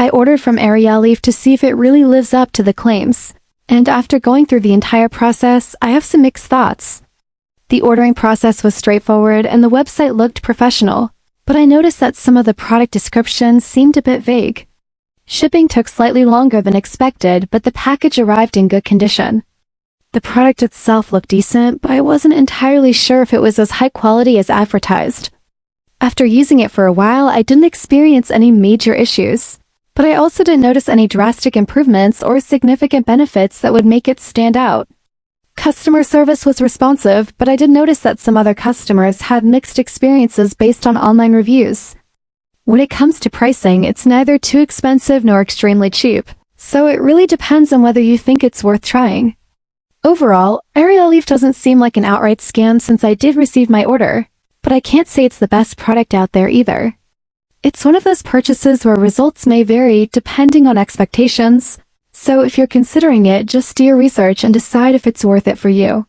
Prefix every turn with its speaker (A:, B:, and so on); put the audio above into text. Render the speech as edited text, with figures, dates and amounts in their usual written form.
A: I ordered from Arialief to see if it really lives up to the claims, and after going through the entire process, I have some mixed thoughts. The ordering process was straightforward and the website looked professional, but I noticed that some of the product descriptions seemed a bit vague. Shipping took slightly longer than expected, but the package arrived in good condition. The product itself looked decent, but I wasn't entirely sure if it was as high quality as advertised. After using it for a while, I didn't experience any major issues, but I also didn't notice any drastic improvements or significant benefits that would make it stand out. Customer service was responsive, but I did notice that some other customers had mixed experiences based on online reviews. When it comes to pricing, it's neither too expensive nor extremely cheap, so it really depends on whether you think it's worth trying. Overall, Arialief doesn't seem like an outright scam since I did receive my order, but I can't say it's the best product out there either. It's one of those purchases where results may vary depending on expectations, so if you're considering it, just do your research and decide if it's worth it for you.